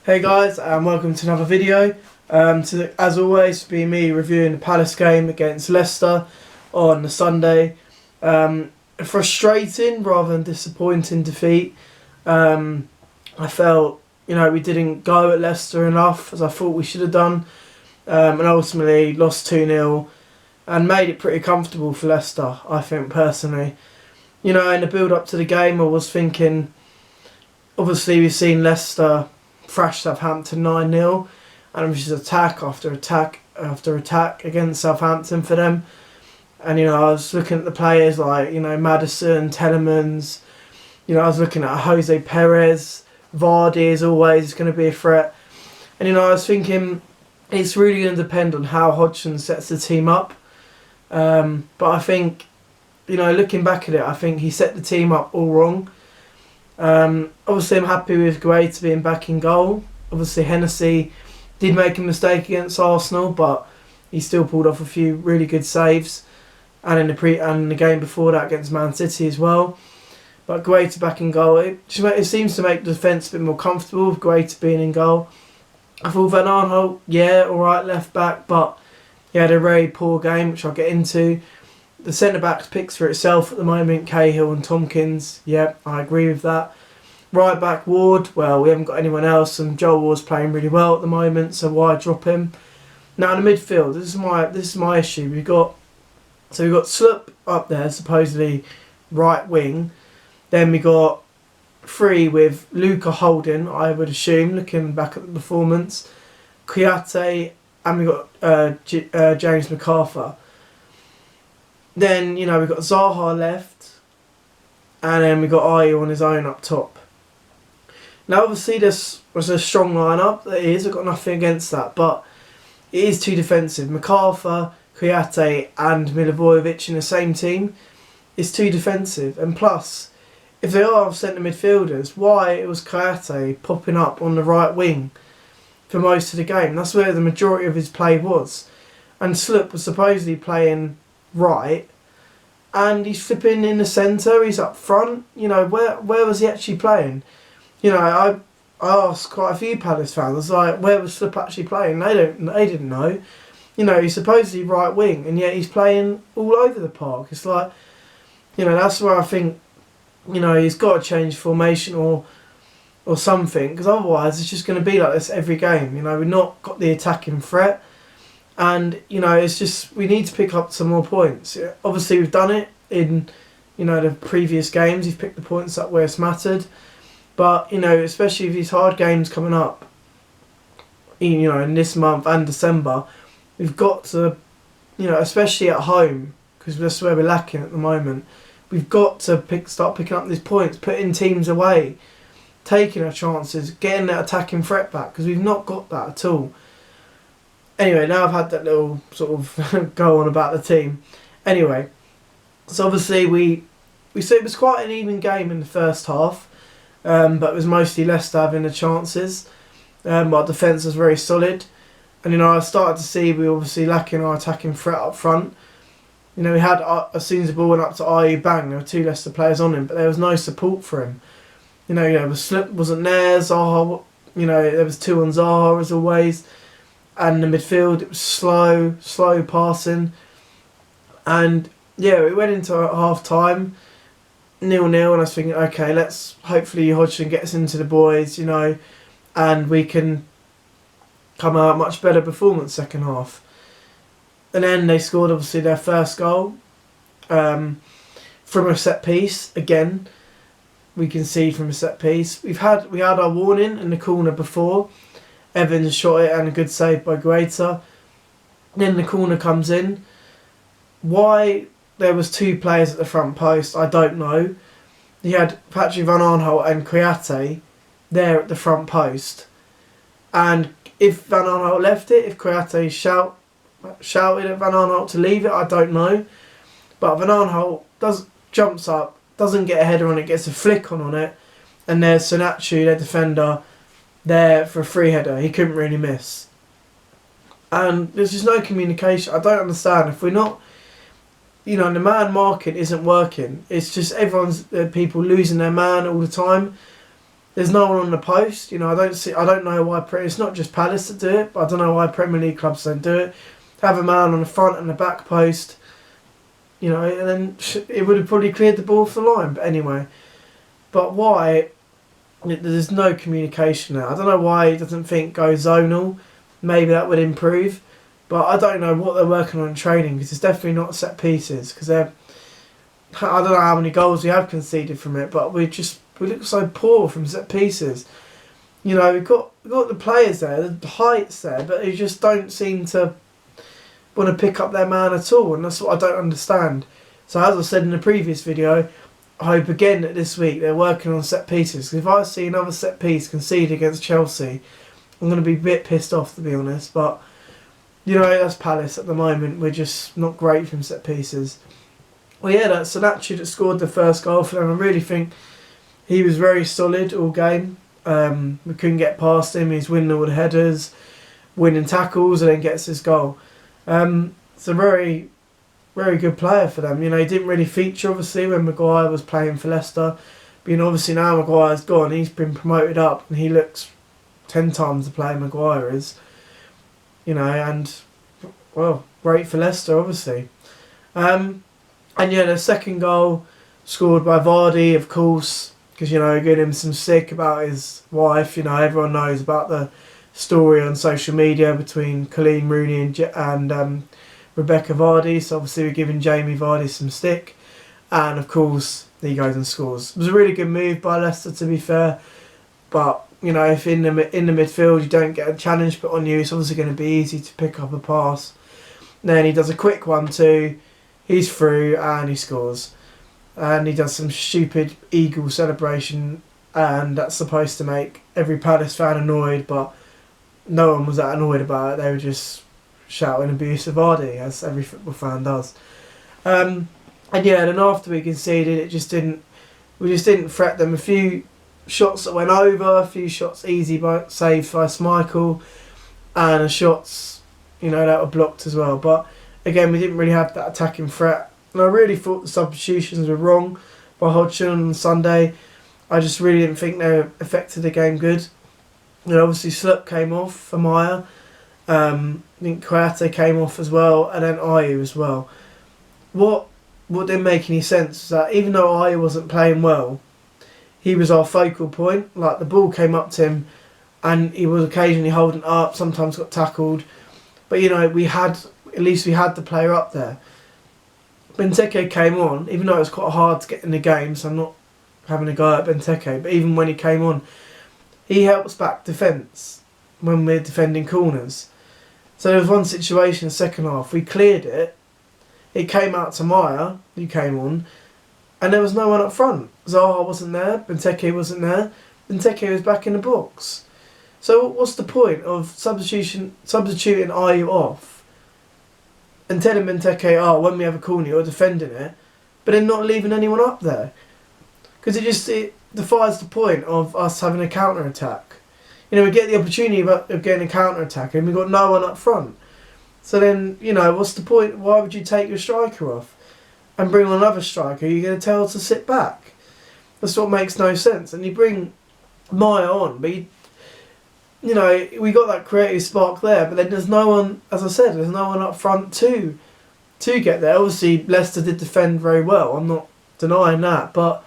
Hey guys, and welcome to another video. As always, be me reviewing the Palace game against Leicester on the Sunday. A frustrating rather than disappointing defeat. I felt, we didn't go at Leicester enough as I thought we should have done, and ultimately lost 2-0 and made it pretty comfortable for Leicester, I think personally. In the build up to the game I was thinking, obviously we've seen Leicester thrash Southampton 9-0, and it was just attack after attack after attack against Southampton for them. And I was looking at the players like Maddison, Telemans. I was looking at Jose Perez, Vardy as always going to be a threat. And I was thinking it's really going to depend on how Hodgson sets the team up. But I think looking back at it, I think he set the team up all wrong. Obviously I'm happy with Guaita being back in goal. Obviously Hennessy did make a mistake against Arsenal, but he still pulled off a few really good saves, and in the game before that against Man City as well. But Guaita back in goal, it seems to make the defence a bit more comfortable with Guaita being in goal. I thought Van Aanholt, alright left back, but he had a very poor game, which I'll get into. The centre-backs picks for itself at the moment, Cahill and Tompkins. I agree with that. Right back Ward, well, we haven't got anyone else, and Joel Ward's playing really well at the moment, so why drop him? Now in the midfield, this is my issue. We've got Sloop up there, supposedly right wing. Then we got three with Luca holding, I would assume, looking back at the performance. Kouyaté, and we got James MacArthur. Then, we've got Zaha left, and then we've got Ayew on his own up top. Now, obviously, this was a strong lineup. It is. I've got nothing against that, but it is too defensive. MacArthur, Kouyaté, and Milivojevic in the same team is too defensive. And plus, if they are centre midfielders, why was Kouyaté popping up on the right wing for most of the game? That's where the majority of his play was. And Sloop was supposedly playing right, and he's flipping in the centre. He's up front. Where was he actually playing? I asked quite a few Palace fans. I was like, where was Sloop actually playing? They didn't know. He's supposedly right wing, and yet he's playing all over the park. It's like, that's where I think, he's got to change formation or something, because otherwise it's just going to be like this every game. We've not got the attacking threat, and it's just we need to pick up some more points. Obviously we've done it in the previous games. We've picked the points up where it's mattered. But, especially with these hard games coming up, in this month and December, we've got to, especially at home, because that's where we're lacking at the moment, we've got to start picking up these points, putting teams away, taking our chances, getting that attacking threat back, because we've not got that at all. Anyway, now I've had that little sort of go on about the team. Anyway, so obviously we said it was quite an even game in the first half. But it was mostly Leicester having the chances. Our defence was very solid. And, I started to see we were obviously lacking our attacking threat up front. We had, as soon as the ball went up to Ayew, bang, there were two Leicester players on him, but there was no support for him. The slip wasn't there, Zaha, there was two on Zaha as always. And the midfield, it was slow passing. And, we went into half time. 0-0, and I was thinking, okay, let's hopefully Hodgson gets into the boys, and we can come out much better performance second half. And then they scored obviously their first goal from a set piece. Again, we can see from a set piece. We had our warning in the corner before. Evans shot it and a good save by Guaita. Then the corner comes in. Why there was two players at the front post, I don't know. You had Patrick Van Aanholt and Kouyaté there at the front post. And if Van Aanholt left it, if Kouyaté shouted at Van Aanholt to leave it, I don't know. But Van Aanholt jumps up, doesn't get a header on it, gets a flick on it, and there's Sonachu, their defender, there for a free header. He couldn't really miss. And there's just no communication. I don't understand. If we're not, the man market isn't working. It's just people losing their man all the time. there's no one on the post. You know, I don't know why. It's not just Palace that do it, but I don't know why Premier League clubs don't do it. Have a man on the front and the back post. You know, and then it would have probably cleared the ball for the line. But anyway, but why? There's no communication there. I don't know why he doesn't think go zonal. Maybe that would improve. But I don't know what they're working on in training, because it's definitely not set pieces. Because I don't know how many goals we have conceded from it, but we look so poor from set pieces. You know, we've got the players there, the height's there, but they just don't seem to want to pick up their man at all, and that's what I don't understand. So as I said in the previous video, I hope again that this week they're working on set pieces. Because if I see another set piece conceded against Chelsea, I'm going to be a bit pissed off, to be honest. But you know, that's Palace at the moment. We're just not great from set pieces. Well, yeah, that's Sonachi that scored the first goal for them. I really think he was very solid all game. We couldn't get past him. He's winning all the headers, winning tackles, and then gets his goal. It's a very, very good player for them. You know, he didn't really feature, obviously, when Maguire was playing for Leicester. But, you know, obviously now Maguire's gone. He's been promoted up, and he looks 10 times the player Maguire is. You know, and, well, great for Leicester, obviously. And, yeah, the second goal scored by Vardy, of course, because, you know, getting him some stick about his wife. You know, everyone knows about the story on social media between Colleen Rooney and Rebecca Vardy. So, obviously, we're giving Jamie Vardy some stick. And, of course, he goes and scores. It was a really good move by Leicester, to be fair. But, you know, if in the midfield you don't get a challenge put on you, it's obviously going to be easy to pick up a pass. Then he does a quick 1-2, he's through and he scores. And he does some stupid eagle celebration, and that's supposed to make every Palace fan annoyed, but no one was that annoyed about it. They were just shouting abuse of Vardy, as every football fan does. And yeah, then after we conceded, we just didn't threat them. A few shots that went over, a few shots easy saved by Schmeichel, and shots, you know, that were blocked as well. But again, we didn't really have that attacking threat. And I really thought the substitutions were wrong by Hodgson on Sunday. I just really didn't think they affected the game good. You know, obviously Slup came off for Maya. I think Kouyate came off as well, and then Ayew as well. What didn't make any sense was that even though Ayew wasn't playing well, he was our focal point. Like, the ball came up to him and he was occasionally holding up, sometimes got tackled. But, you know, at least we had the player up there. Benteke came on, even though it was quite hard to get in the game, so I'm not having a go at Benteke, but even when he came on, he helps back defence when we're defending corners. So there was one situation in the second half, we cleared it, it came out to Maya, who came on, and there was no one up front. Zaha wasn't there, Benteke wasn't there, Benteke was back in the box. So what's the point of substituting Ayew off and telling Benteke, oh, when we have a corner you're defending it, but then not leaving anyone up there? Because it defies the point of us having a counter-attack. You know, we get the opportunity of getting a counter-attack and we've got no one up front. So then, you know, what's the point? Why would you take your striker off and bring on another striker you're going to tell to sit back? That's what makes no sense. And you bring Maya on, but you know, we got that creative spark there, but then there's no one, as I said, there's no one up front to get there. Obviously, Leicester did defend very well. I'm not denying that, but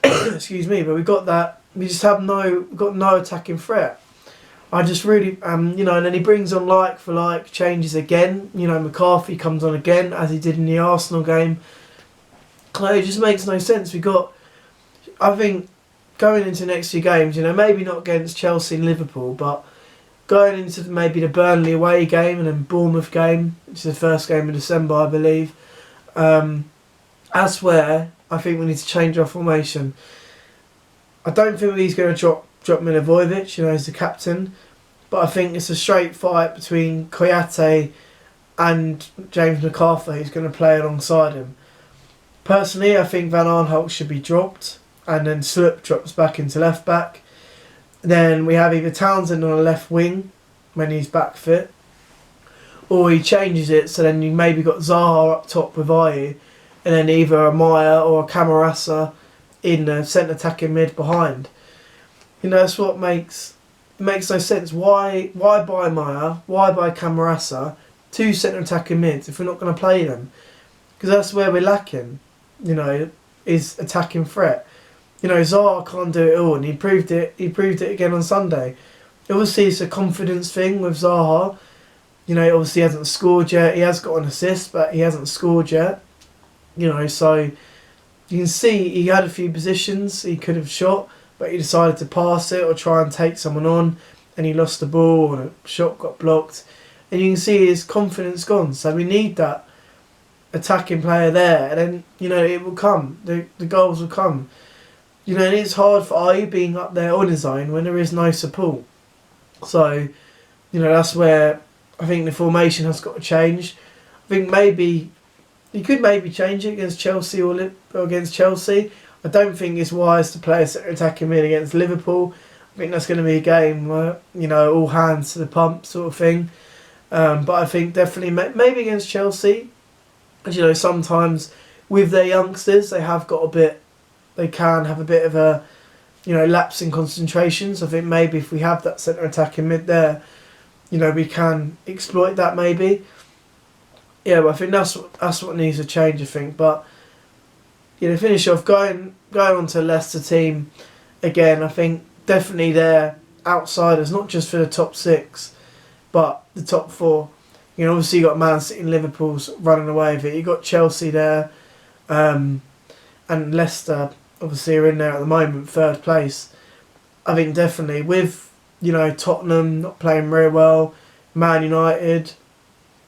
excuse me, but we got that. We just got no attacking threat. I just really, you know, and then he brings on like for like, changes again. You know, McCarthy comes on again as he did in the Arsenal game. It just makes no sense. I think, going into the next few games, you know, maybe not against Chelsea and Liverpool, but going into maybe the Burnley away game and then Bournemouth game, which is the first game of December, I believe. That's where I think we need to change our formation. I don't think he's going to drop Milivojevic, you know, as the captain, but I think it's a straight fight between Kouyate and James McArthur, who's going to play alongside him. Personally, I think Van Aanholt should be dropped, and then Slup drops back into left back. Then we have either Townsend on a left wing when he's back fit, or he changes it so then you maybe got Zaha up top with Ayew, and then either a Maya or a Camarasa in the centre attacking mid behind. You know, that's what makes no sense. Why buy Maya? Why buy Camarasa? Two centre attacking mids if we're not going to play them, because that's where we're lacking. You know, is attacking threat. You know, Zaha can't do it all, and he proved it. He proved it again on Sunday. Obviously, it's a confidence thing with Zaha. You know, obviously he hasn't scored yet. He has got an assist, but he hasn't scored yet. You know, so you can see he had a few positions he could have shot, but he decided to pass it or try and take someone on, and he lost the ball, and a shot got blocked. And you can see his confidence gone. So we need that attacking player there, and then, you know, it will come. The goals will come. You know, and it's hard for Ayew being up there on his own when there is no support. So, you know, that's where I think the formation has got to change. I think maybe you could maybe change it against Chelsea or against Chelsea. I don't think it's wise to play a attacking mid against Liverpool. I think that's going to be a game where, you know, all hands to the pump sort of thing. But I think definitely maybe against Chelsea, as you know, sometimes with their youngsters they can have a bit of a, you know, lapse in concentration. So I think maybe if we have that centre attacking mid there, you know, we can exploit that maybe. Yeah, but I think that's what needs to change, I think. But, you know, finish off going on to Leicester team again. I think definitely they're outsiders, not just for the top 6, but the top 4. You know, obviously you got Man City and Liverpool's running away with it. You got Chelsea there, and Leicester obviously are in there at the moment, 3rd place. I think definitely with, you know, Tottenham not playing very well, Man United,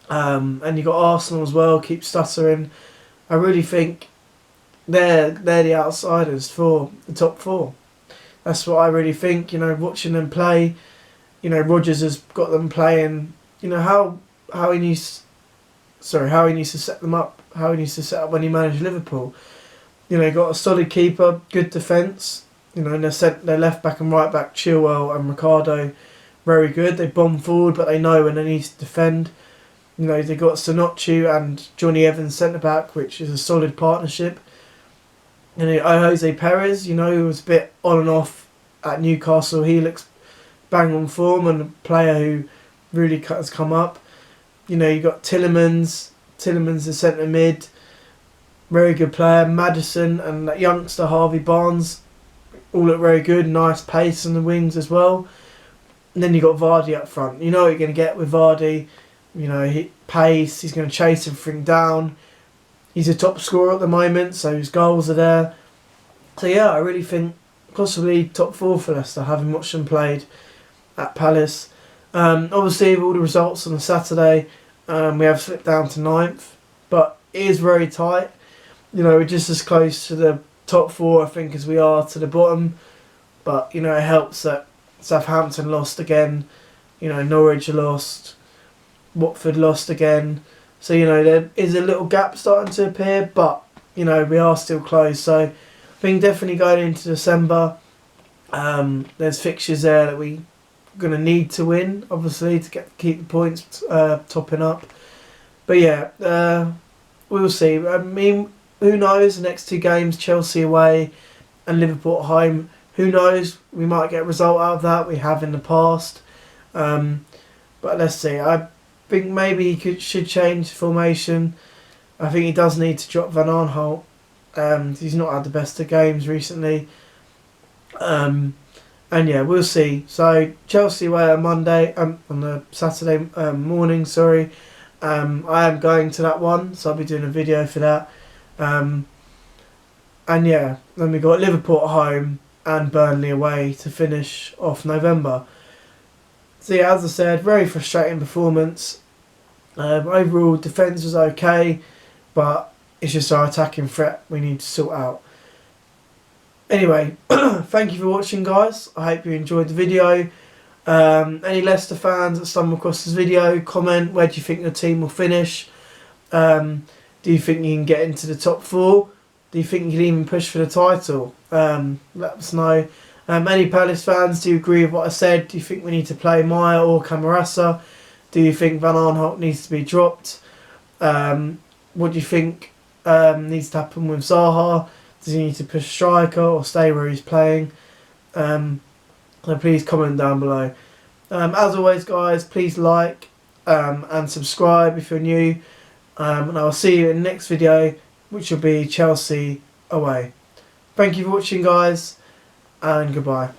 and you got Arsenal as well, keep stuttering. I really think they're the outsiders for the top 4. That's what I really think. You know, watching them play, you know, Rodgers has got them playing. You know how he needs to set them up. How he needs to set up when he managed Liverpool. You know, got a solid keeper, good defence. You know, and their left back and right back, Chilwell and Ricardo, very good. They bomb forward, but they know when they need to defend. You know, they got Sonochu and Johnny Evans centre back, which is a solid partnership. You know, Jose Perez, you know, who was a bit on and off at Newcastle. He looks bang on form and a player who really has come up. You know, you got Tillemans the centre mid, very good player. Maddison and that youngster Harvey Barnes all look very good. Nice pace on the wings as well. And then you got Vardy up front. You know what you're going to get with Vardy. You know, pace. He's going to chase everything down. He's a top scorer at the moment, so his goals are there. So yeah, I really think possibly top 4 for Leicester, having watched them played at Palace. Obviously, with all the results on the Saturday, we have slipped down to 9th, but it is very tight. You know, we're just as close to the top 4, I think, as we are to the bottom. But, you know, it helps that Southampton lost again. You know, Norwich lost. Watford lost again. So, you know, there is a little gap starting to appear, but, you know, we are still close. So, I think definitely going into December, there's fixtures there that we're going to need to win, obviously, to keep the points topping up. But, yeah, we'll see. I mean, who knows? The next 2 games, Chelsea away and Liverpool at home. Who knows? We might get a result out of that. We have in the past. But let's see. I think maybe he should change formation. I think he does need to drop Van Aanholt. He's not had the best of games recently. And yeah, we'll see. So Chelsea away on Monday, on the Saturday morning. Sorry, I am going to that one, so I'll be doing a video for that. And yeah, then we got Liverpool at home and Burnley away to finish off November. So yeah, as I said, very frustrating performance. Overall, defence was okay, but it's just our attacking threat we need to sort out. Anyway, thank you for watching, guys. I hope you enjoyed the video. Any Leicester fans that stumble across this video, comment, where do you think your team will finish? Do you think you can get into the top 4? Do you think you can even push for the title? Let us know. Any Palace fans, do you agree with what I said? Do you think we need to play Maya or Camarasa? Do you think Van Aanholt needs to be dropped? What do you think needs to happen with Zaha? Does he need to push striker or stay where he's playing? So please comment down below. As always, guys, please like and subscribe if you're new. And I'll see you in the next video, which will be Chelsea away. Thank you for watching, guys, and goodbye.